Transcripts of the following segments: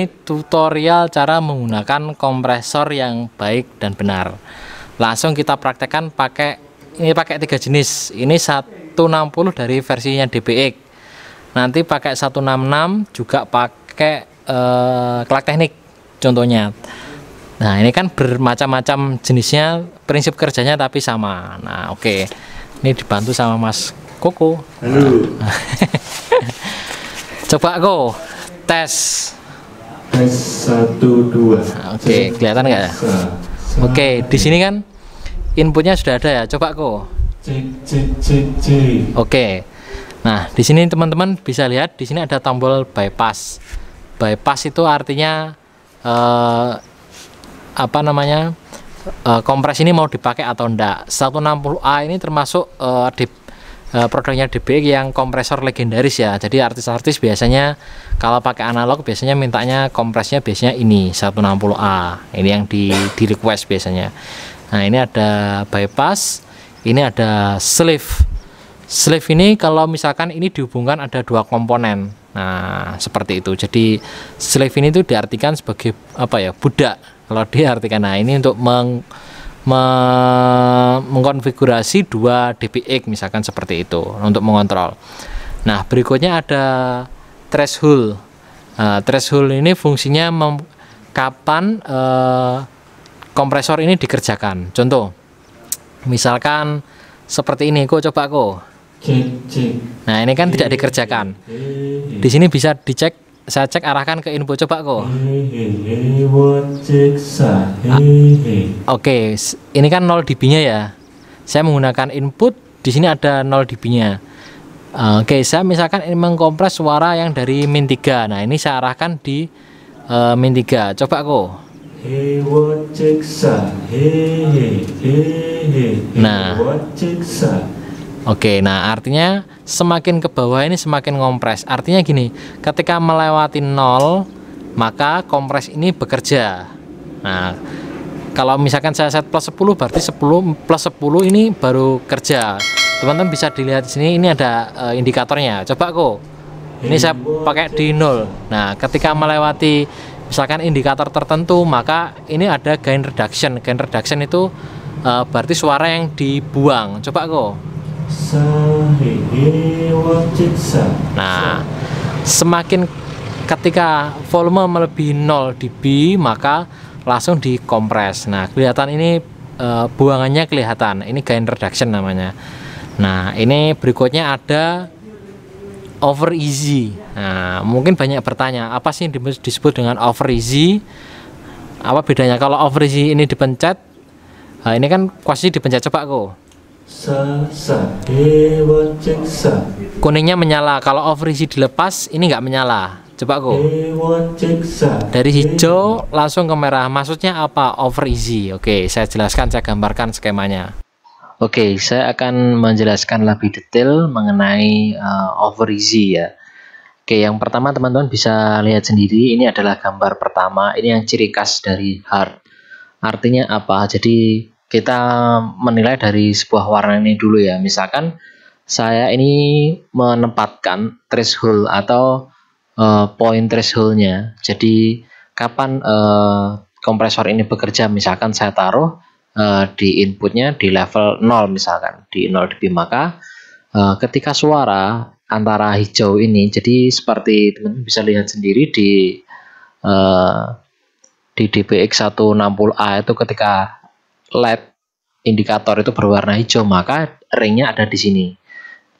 ini tutorial cara menggunakan kompresor yang baik dan benar. Langsung kita praktekkan pakai 3 jenis. Ini 160 dari versinya DBX. Nanti pakai 166 juga pakai kelak teknik contohnya. Nah, ini kan bermacam-macam jenisnya, prinsip kerjanya tapi sama. Nah, oke. Ini dibantu sama Mas Koko. Halo. Coba Ko tes. Tes 1 2. Oke, kelihatan nggak ya? Oke, di sini kan inputnya sudah ada ya. Coba Ko. Cek. Oke. Nah, di sini teman-teman bisa lihat di sini ada tombol bypass. Bypass itu artinya kompres ini mau dipakai atau enggak. 160A ini termasuk produknya DBX yang kompresor legendaris ya. Jadi artis-artis biasanya kalau pakai analog biasanya mintanya kompresnya biasanya ini 160A. Ini yang di request biasanya. Nah, ini ada bypass, ini ada sleeve. Sleeve ini kalau misalkan ini dihubungkan ada 2 komponen. Nah, seperti itu. Jadi sleeve ini tuh diartikan sebagai budak. Kalau diartikan, nah ini untuk mengkonfigurasi 2 DBX misalkan seperti itu untuk mengontrol. Nah, berikutnya ada threshold. Threshold ini fungsinya kapan kompresor ini dikerjakan. Contoh, misalkan seperti ini, coba. Nah, ini kan tidak dikerjakan. Di sini bisa dicek. Saya cek arahkan ke input, coba Oke, ini kan 0 dB-nya ya. Saya menggunakan input, di sini ada 0 dB-nya. Oke, saya misalkan ini mengkompres suara yang dari -3. Nah, ini saya arahkan di -3. Coba Nah. Oke, nah artinya semakin ke bawah ini semakin kompres. Artinya gini, ketika melewati 0 maka kompres ini bekerja. Nah, kalau misalkan saya set plus 10 berarti 10 plus 10 ini baru kerja. Teman-teman bisa dilihat di sini, ini ada indikatornya. Coba ini saya pakai di 0. Nah, ketika melewati misalkan indikator tertentu maka ini ada gain reduction. Gain reduction itu berarti suara yang dibuang. Coba Nah, semakin ketika volume melebihi 0 dB maka langsung dikompres. Nah, kelihatan ini buangannya kelihatan. Ini gain reduction namanya. Nah, ini berikutnya ada over easy. Nah, mungkin banyak bertanya, apa sih yang disebut dengan over easy? Apa bedanya kalau over easy ini dipencet? Nah, ini kan kuasi dipencet, coba kuningnya menyala. Kalau over easy dilepas ini nggak menyala. Coba dari hijau langsung ke merah. Maksudnya apa over easy? Oke, saya jelaskan, saya gambarkan skemanya. Oke, saya akan menjelaskan lebih detail mengenai over easy ya. Oke, yang pertama teman-teman bisa lihat sendiri, ini adalah gambar pertama. Ini yang ciri khas dari hard. Artinya apa? Jadi kita menilai dari sebuah warna ini dulu ya. Misalkan saya ini menempatkan threshold atau point thresholdnya. Jadi kapan kompresor ini bekerja, misalkan saya taruh di inputnya di level 0 misalkan di 0 dB, maka ketika suara antara hijau ini, jadi seperti teman-teman bisa lihat sendiri di DBX 160A itu ketika LED indikator itu berwarna hijau maka ringnya ada di sini.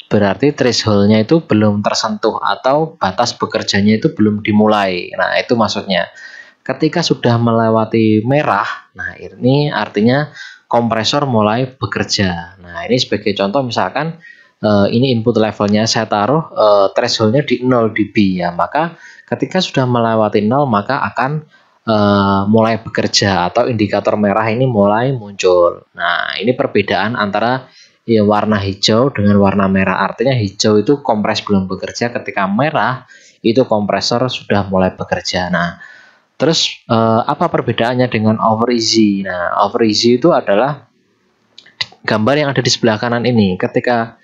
Berarti thresholdnya itu belum tersentuh atau batas bekerjanya itu belum dimulai. Nah, itu maksudnya. Ketika sudah melewati merah, nah ini artinya kompresor mulai bekerja. Nah, ini sebagai contoh misalkan ini input levelnya saya taruh thresholdnya di 0 dB ya, maka ketika sudah melewati 0 maka akan mulai bekerja atau indikator merah ini mulai muncul. Nah, ini perbedaan antara ya warna hijau dengan warna merah. Artinya hijau itu kompres belum bekerja, ketika merah itu kompresor sudah mulai bekerja. Nah, terus apa perbedaannya dengan over easy? Nah, over easy itu adalah gambar yang ada di sebelah kanan ini. Ketika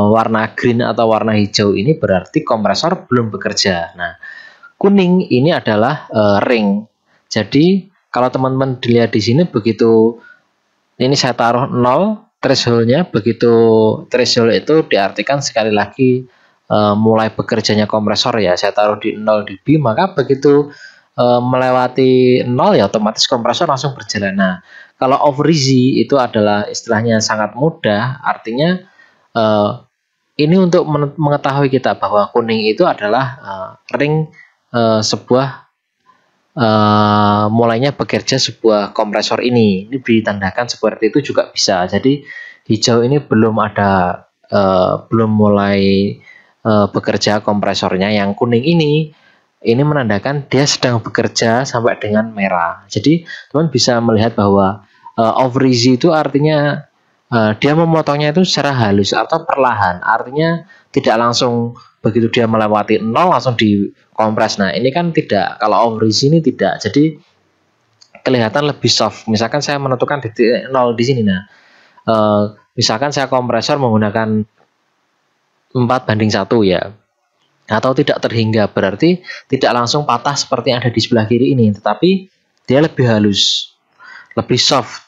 warna green atau warna hijau ini berarti kompresor belum bekerja. Nah, kuning ini adalah ring. Jadi kalau teman-teman dilihat di sini, begitu ini saya taruh 0 thresholdnya, begitu threshold itu diartikan sekali lagi mulai bekerjanya kompresor ya, saya taruh di 0 dB, maka begitu melewati 0 ya otomatis kompresor langsung berjalan. Nah, kalau overeasy itu adalah istilahnya sangat mudah, artinya ini untuk mengetahui kita bahwa kuning itu adalah ring sebuah mulainya bekerja sebuah kompresor ini. Ini ditandakan seperti itu juga bisa. Jadi hijau ini belum ada belum mulai bekerja kompresornya. Yang kuning ini menandakan dia sedang bekerja sampai dengan merah. Jadi teman bisa melihat bahwa overeasy itu artinya dia memotongnya itu secara halus atau perlahan. Artinya tidak langsung begitu dia melewati 0 langsung dikompres. Nah, ini kan tidak. Kalau overeasy ini tidak. Jadi kelihatan lebih soft. Misalkan saya menentukan titik 0 di sini. Nah, misalkan saya kompresor menggunakan 4:1 ya. Atau tidak terhingga, berarti tidak langsung patah seperti yang ada di sebelah kiri ini, tetapi dia lebih halus, lebih soft.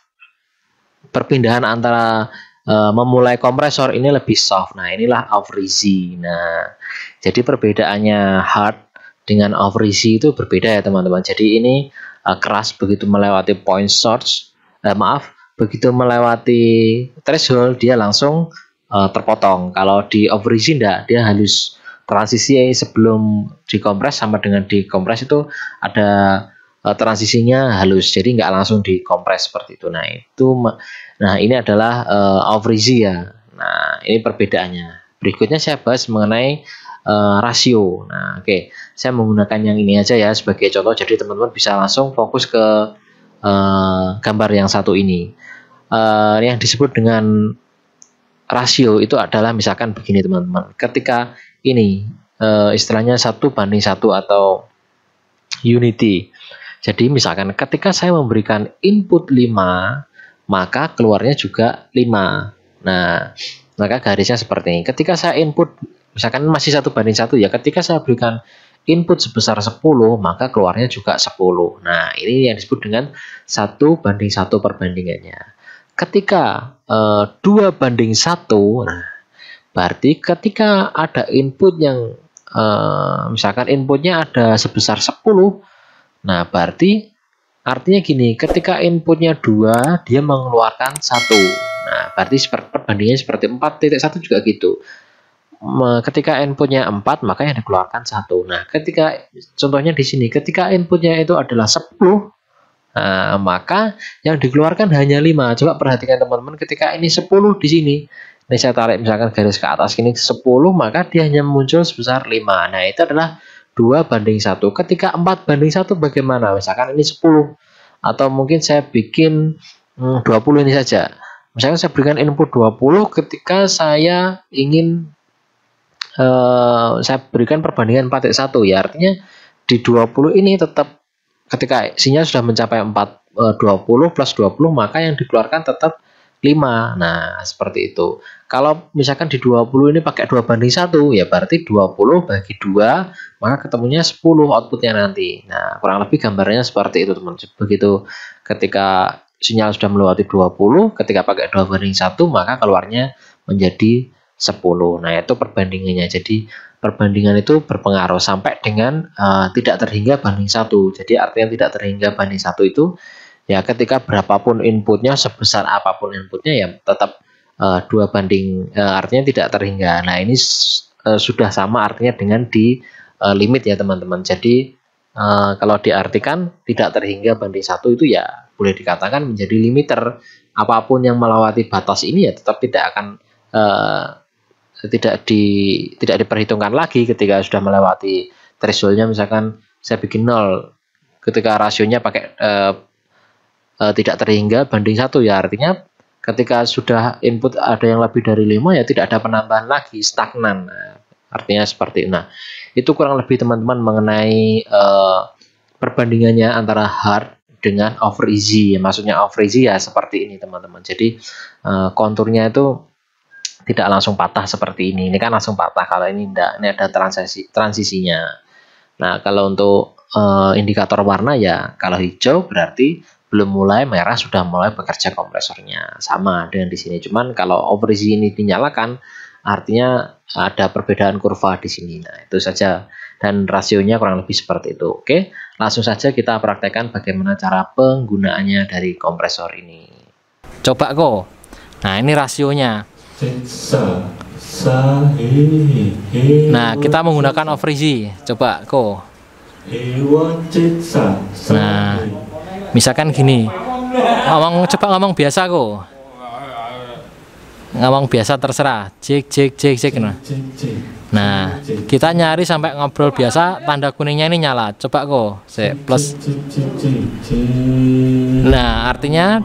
Perpindahan antara memulai kompresor ini lebih soft. Nah, inilah overeasy. Nah, jadi perbedaannya hard dengan overeasy itu berbeda ya teman-teman. Jadi ini keras begitu melewati point source, begitu melewati threshold dia langsung terpotong. Kalau di overeasy enggak, dia halus. Transisi sebelum dikompres sama dengan dikompres itu ada transisinya halus, jadi nggak langsung dikompres seperti itu. Nah ini adalah overeasy ya. Nah ini perbedaannya. Berikutnya saya bahas mengenai rasio. Nah oke, saya menggunakan yang ini aja ya sebagai contoh, jadi teman-teman bisa langsung fokus ke gambar yang satu ini. Yang disebut dengan rasio itu adalah misalkan begini teman-teman, ketika ini istilahnya 1:1 atau unity. Jadi misalkan ketika saya memberikan input 5, maka keluarnya juga 5. Nah, maka garisnya seperti ini. Ketika saya input misalkan masih 1:1 ya, ketika saya berikan input sebesar 10, maka keluarnya juga 10. Nah, ini yang disebut dengan 1:1 perbandingannya. Ketika 2:1, nah berarti ketika ada input yang misalkan inputnya ada sebesar 10, nah berarti artinya gini, ketika inputnya 2 dia mengeluarkan 1. Nah berarti perbandingannya seperti 4.1 juga gitu. Ketika inputnya 4 maka yang dikeluarkan 1. Nah ketika contohnya di sini, ketika inputnya itu adalah 10, nah, maka yang dikeluarkan hanya 5. Coba perhatikan teman-teman, ketika ini 10 di sini. Ini saya tarik misalkan garis ke atas ini 10, maka dia hanya muncul sebesar 5. Nah, itu adalah 2:1. Ketika 4:1 bagaimana? Misalkan ini 10. Atau mungkin saya bikin 20 ini saja. Misalkan saya berikan input 20 ketika saya ingin saya berikan perbandingan 4:1 ya. Artinya di 20 ini tetap ketika sinyal sudah mencapai 20 plus 20, maka yang dikeluarkan tetap 5. Nah, seperti itu. Kalau misalkan di 20 ini pakai 2:1, ya berarti 20 bagi 2, maka ketemunya 10 outputnya nanti. Nah, kurang lebih gambarnya seperti itu, teman-teman. Begitu ketika sinyal sudah melewati 20, ketika pakai 2:1, maka keluarnya menjadi 10. Nah, itu perbandingannya. Jadi, perbandingan itu berpengaruh sampai dengan tidak terhingga banding 1. Jadi, artinya tidak terhingga banding 1 itu ya ketika berapapun inputnya, sebesar apapun inputnya ya tetap 2 artinya tidak terhingga. Nah ini sudah sama artinya dengan di limit ya teman-teman. Jadi kalau diartikan tidak terhingga banding 1 itu ya boleh dikatakan menjadi limiter. Apapun yang melewati batas ini ya tetap tidak akan tidak diperhitungkan lagi ketika sudah melewati thresholdnya. Misalkan saya bikin 0 ketika rasionya pakai tidak terhingga banding 1 ya, artinya ketika sudah input ada yang lebih dari 5 ya tidak ada penambahan lagi, stagnan. Nah, artinya seperti itu. Nah, itu kurang lebih teman-teman mengenai perbandingannya antara hard dengan overeasy. Maksudnya overeasy ya seperti ini teman-teman. Jadi konturnya itu tidak langsung patah seperti ini. Ini kan langsung patah, kalau ini enggak, ini ada transisinya. Nah, kalau untuk indikator warna ya, kalau hijau berarti belum mulai, merah sudah mulai bekerja kompresornya. Sama dengan di sini. Cuman kalau overheat ini dinyalakan, artinya ada perbedaan kurva di sini. Nah, itu saja. Dan rasionya kurang lebih seperti itu. Oke, langsung saja kita praktekkan bagaimana cara penggunaannya dari kompresor ini. Coba kok. Nah, ini rasionya. Nah, kita menggunakan overheat. Coba kok. Nah, misalkan gini, coba ngomong biasa kok, ngomong biasa terserah, cek. Nah, kita nyari sampai ngobrol biasa, tanda kuningnya ini nyala. Coba kok, plus. Nah, artinya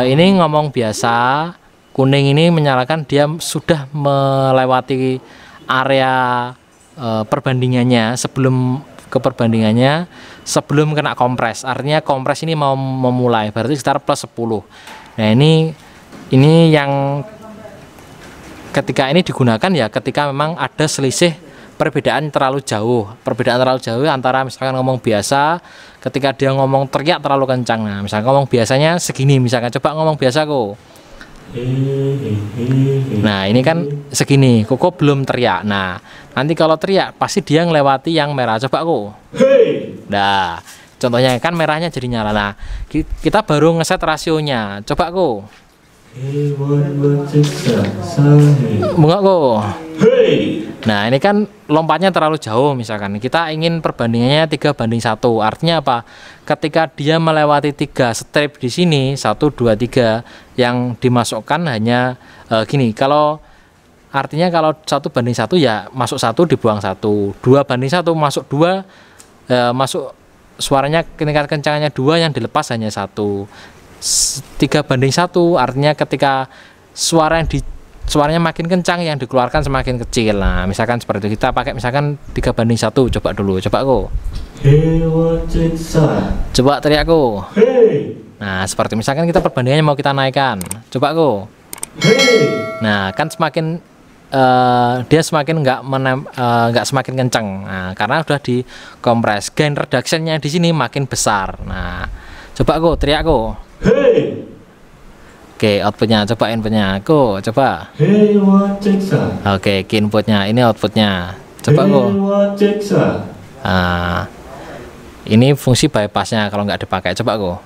ini ngomong biasa, kuning ini menyalakan dia sudah melewati area perbandingannya sebelum kena kompres. Artinya kompres ini mau memulai, berarti sekitar plus 10. Nah, ini yang ketika ini digunakan ya ketika memang ada selisih perbedaan terlalu jauh antara misalkan ngomong biasa, ketika dia ngomong teriak terlalu kencang. Nah, misalkan ngomong biasanya segini, misalkan coba ngomong biasa kok. Nah, ini kan segini, kok belum teriak. Nah, nanti kalau teriak pasti dia ngelewati yang merah. Coba kok. Nah, contohnya kan merahnya jadi nyala. Nah, kita baru ngeset rasionya. Coba kok. Bunga kok. Nah, ini kan lompatnya terlalu jauh. Misalkan kita ingin perbandingannya 3:1. Artinya apa? Ketika dia melewati 3 strip di sini, 1, 2, 3, yang dimasukkan hanya gini. Kalau artinya kalau 1:1 ya masuk 1 dibuang 1, 2:1 masuk 2, masuk suaranya tingkat kencangannya 2, yang dilepas hanya 1. 3:1 artinya ketika suaranya makin kencang, yang dikeluarkan semakin kecil. Nah, misalkan seperti itu, kita pakai misalkan 3:1. Coba dulu, coba kok. Coba teriak kok. Nah, seperti misalkan kita perbandingannya mau kita naikkan. Coba kok. Nah, kan semakin dia semakin nggak semakin kencang. Nah, karena sudah dikompres. Gain reduction-nya di sini makin besar. Nah, coba kok teriak kok. Oke, outputnya, coba inputnya, kok, coba. Oke, inputnya, ini outputnya, coba kok. Nah, ini fungsi bypassnya kalau nggak dipakai, coba kok.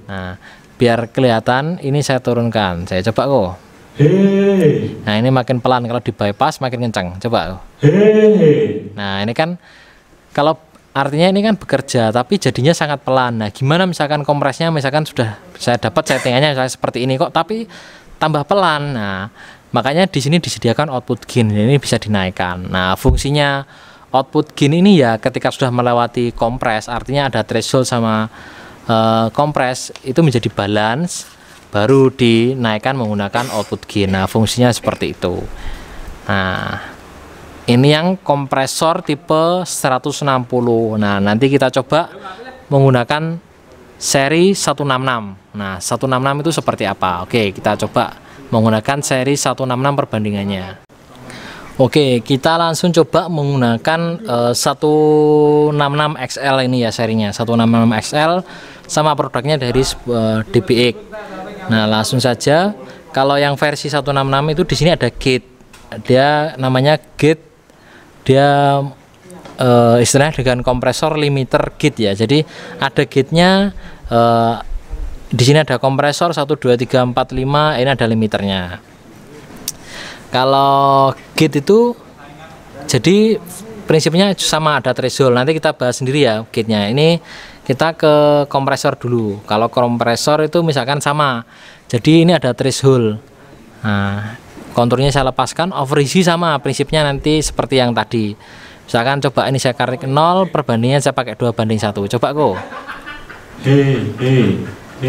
Nah, biar kelihatan, ini saya turunkan, saya coba kok. Nah, ini makin pelan, kalau di bypass makin kencang, coba. Nah, ini kan kalau artinya ini kan bekerja tapi jadinya sangat pelan. Nah, gimana misalkan kompresnya, misalkan sudah saya dapat settingannya misalnya seperti ini kok, tapi tambah pelan. Nah, makanya di sini disediakan output gain, ini bisa dinaikkan. Nah, fungsinya output gain ini ya ketika sudah melewati kompres, artinya ada threshold sama kompres itu menjadi balance, baru dinaikkan menggunakan output gain. Nah, fungsinya seperti itu. Nah, ini yang kompresor tipe 160. Nah, nanti kita coba menggunakan seri 166. Nah, 166 itu seperti apa? Oke, kita coba menggunakan seri 166 perbandingannya. Oke, kita langsung coba menggunakan 166 XL ini ya, serinya 166 XL, sama produknya dari DBX. Nah, langsung saja. Kalau yang versi 166 itu di sini ada gate. Dia namanya gate. Dia istilahnya dengan kompresor limiter gate ya. Jadi ada gate-nya, di sini ada kompresor 1, 2, 3, 4, 5, ini ada limiternya. Kalau gate itu jadi prinsipnya sama, ada threshold. Nanti kita bahas sendiri ya gate-nya. Ini kita ke kompresor dulu. Kalau kompresor itu misalkan sama. Jadi ini ada threshold. Nah, konturnya saya lepaskan, overheat sama prinsipnya nanti seperti yang tadi. Misalkan coba ini saya tarik 0, perbandingannya saya pakai 2:1. Coba kok.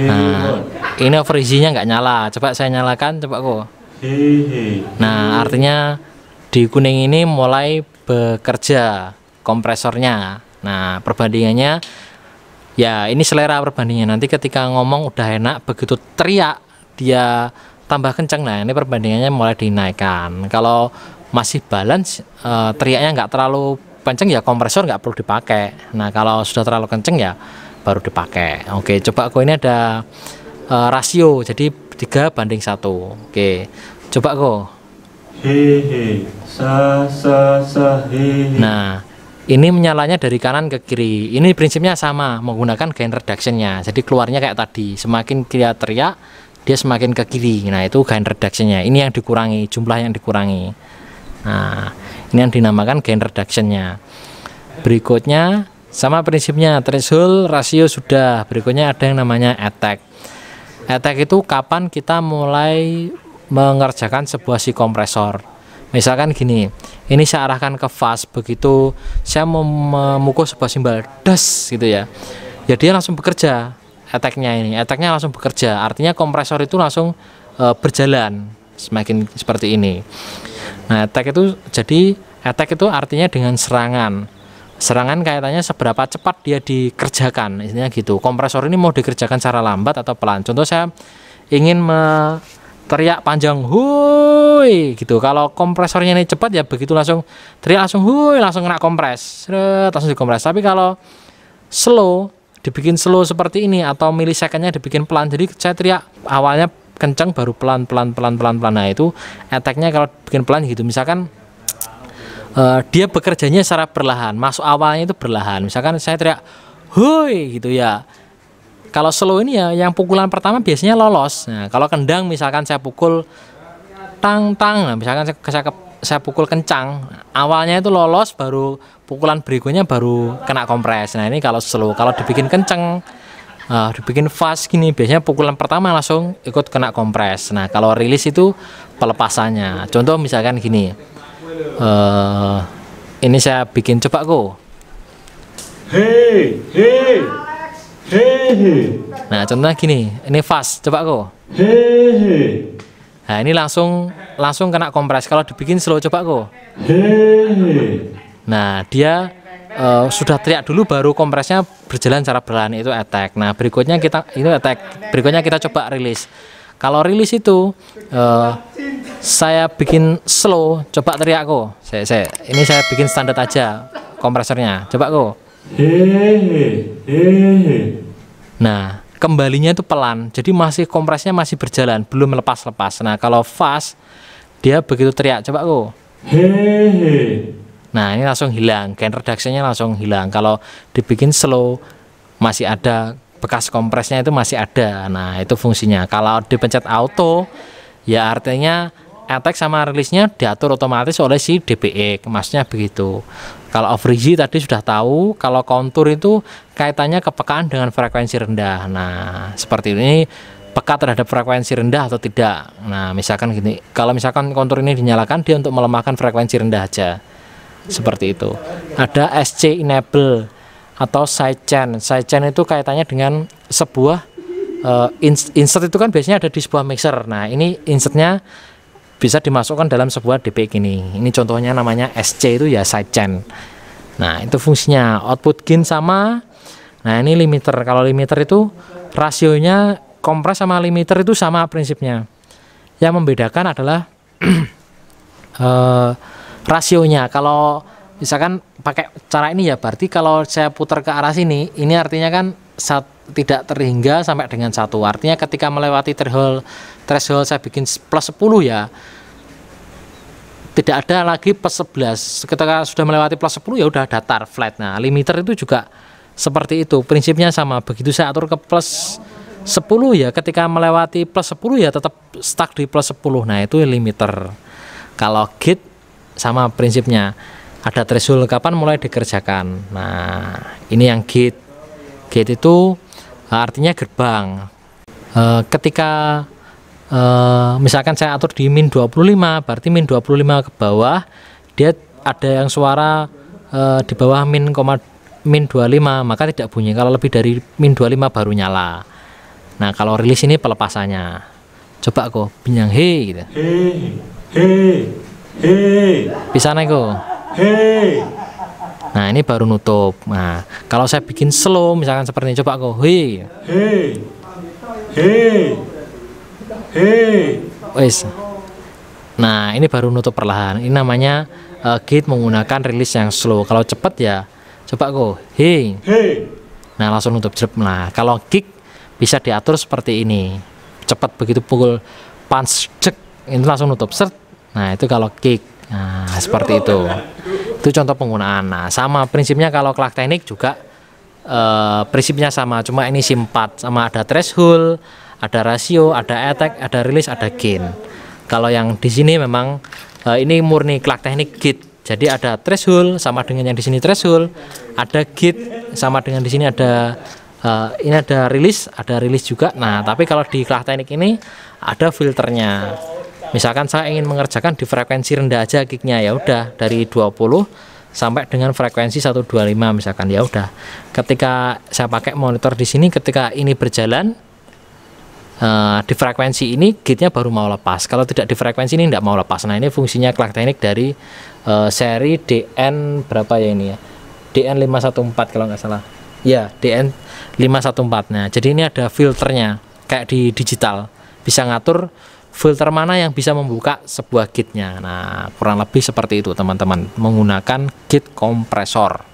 Nah, ini overheat-nya nggak nyala. Coba saya nyalakan, coba kok. Nah, artinya di kuning ini mulai bekerja kompresornya. Nah, perbandingannya ya ini selera perbandingannya. Nanti ketika ngomong udah enak, begitu teriak dia tambah kenceng, nah ini perbandingannya mulai dinaikkan. Kalau masih balance, teriaknya nggak terlalu kenceng ya kompresor nggak perlu dipakai. Nah kalau sudah terlalu kenceng ya baru dipakai. Oke, coba kok ini ada rasio, jadi 3:1. Oke, coba kok. Hehe, sa he. Nah, ini menyalanya dari kanan ke kiri. Ini prinsipnya sama, menggunakan gain reduction-nya. Jadi keluarnya kayak tadi, semakin dia teriak, dia semakin ke kiri. Nah, itu gain reduction-nya. Ini yang dikurangi, jumlah yang dikurangi. Nah, ini yang dinamakan gain reduction-nya. Berikutnya sama prinsipnya, threshold, rasio sudah. Berikutnya ada yang namanya attack. Attack itu kapan kita mulai mengerjakan sebuah si kompresor. Misalkan gini, ini saya arahkan ke fast, begitu saya mau memukul sebuah simbal das gitu ya, ya dia langsung bekerja. Attacknya langsung bekerja, artinya kompresor itu langsung berjalan semakin seperti ini. Nah, attack itu artinya dengan serangan kaitannya seberapa cepat dia dikerjakan, istilahnya gitu. Kompresor ini mau dikerjakan secara lambat atau pelan. Contoh, saya ingin teriak panjang hui gitu. Kalau kompresornya ini cepat ya begitu langsung teriak langsung hui, langsung kena kompres, langsung dikompres. Tapi kalau slow, dibikin slow seperti ini atau milisecondnya dibikin pelan, jadi saya teriak awalnya kencang baru pelan. Nah, itu attack-nya kalau bikin pelan gitu. Misalkan dia bekerjanya secara berlahan, masuk awalnya itu berlahan. Misalkan saya teriak hui gitu ya. Kalau slow ini ya yang pukulan pertama biasanya lolos. Nah, kalau kendang misalkan saya pukul tang, nah misalkan saya pukul kencang, awalnya itu lolos, baru pukulan berikutnya baru kena kompres. Nah, ini kalau slow. Kalau dibikin kencang, dibikin fast gini, biasanya pukulan pertama langsung ikut kena kompres. Nah, kalau rilis itu pelepasannya. Contoh misalkan gini, ini saya bikin, coba kok. Hei. Nah, contohnya gini, ini fast, coba kok. Hehe. Nah, ini langsung kena kompres. Kalau dibikin slow, coba kok. Hehe. Nah, dia sudah teriak dulu baru kompresnya berjalan secara berlahan, itu attack. Nah, berikutnya kita coba rilis. Kalau rilis itu saya bikin slow, coba teriak kok. Ini saya bikin standar aja kompresornya. Coba kok. Hehe. Nah, kembalinya itu pelan, jadi masih kompresnya masih berjalan, belum lepas. Nah, kalau fast, dia begitu teriak, coba kok. Hehe. Nah, ini langsung hilang, gain reduction-nya langsung hilang. Kalau dibikin slow, masih ada bekas kompresnya, itu masih ada. Nah, itu fungsinya. Kalau dipencet auto, ya artinya attack sama rilisnya diatur otomatis oleh si DBE, maksudnya begitu. Kalau off rigid tadi sudah tahu, kalau kontur itu kaitannya kepekaan dengan frekuensi rendah. Nah, seperti ini, peka terhadap frekuensi rendah atau tidak. Nah, misalkan gini, kalau misalkan kontur ini dinyalakan, dia untuk melemahkan frekuensi rendah aja. Seperti itu. Ada SC enable atau sidechain. Sidechain itu kaitannya dengan sebuah insert, itu kan biasanya ada di sebuah mixer. Nah, ini insertnya bisa dimasukkan dalam sebuah DP gini. Ini contohnya namanya SC, itu ya sidechain. Nah, itu fungsinya. Output gain sama. Nah, ini limiter. Kalau limiter itu rasionya kompres sama limiter itu sama prinsipnya. Yang membedakan adalah rasionya. Kalau misalkan pakai cara ini ya berarti kalau saya putar ke arah sini, ini artinya kan tidak terhingga sampai dengan 1. Artinya ketika melewati threshold saya bikin plus 10 ya tidak ada lagi plus 11. Ketika sudah melewati plus 10 ya udah datar flat. Nah, limiter itu juga seperti itu, prinsipnya sama. Begitu saya atur ke plus 10 ya, ketika melewati plus 10 ya tetap stuck di plus 10. Nah, itu limiter. Kalau gate sama prinsipnya, ada threshold kapan mulai dikerjakan. Nah, ini yang gate. Gate itu artinya gerbang. Ketika misalkan saya atur di min 25, berarti min 25 ke bawah, dia ada yang suara di bawah min 25, maka tidak bunyi. Kalau lebih dari min 25 baru nyala. Nah, kalau rilis ini pelepasannya. Coba kok binyang he gitu. Bisa naik kok. Nah, ini baru nutup. Nah, kalau saya bikin slow misalkan seperti ini, coba kok. Wes. Nah, ini baru nutup perlahan. Ini namanya gate menggunakan rilis yang slow. Kalau cepat ya coba kok. Hei. Hey. Nah, langsung nutup jrep. Nah, kalau kick bisa diatur seperti ini. Cepat begitu pukul punch cek, itu langsung nutup set. Nah, itu kalau kick. Nah, seperti itu. Itu contoh penggunaan. Nah, sama prinsipnya kalau kelak teknik juga prinsipnya sama, cuma ini simpat sama ada threshold, ada rasio, ada attack, ada release, ada gain. Kalau yang di sini memang ini murni kelak teknik gate. Jadi ada threshold sama dengan yang di sini threshold, ada gate sama dengan di sini ada ini ada release juga. Nah, tapi kalau di kelak teknik ini ada filternya. Misalkan saya ingin mengerjakan di frekuensi rendah aja kicknya, ya udah dari 20 sampai dengan frekuensi 125 misalkan, ya udah. Ketika saya pakai monitor di sini, ketika ini berjalan di frekuensi ini gate-nya baru mau lepas. Kalau tidak di frekuensi ini tidak mau lepas. Nah, ini fungsinya kelak teknik dari seri DN berapa ya ini ya? DN 514 kalau nggak salah. Ya, DN 514. Nah, jadi ini ada filternya kayak di digital. Bisa ngatur filter mana yang bisa membuka sebuah gate-nya. Nah, kurang lebih seperti itu teman-teman, menggunakan gate kompresor.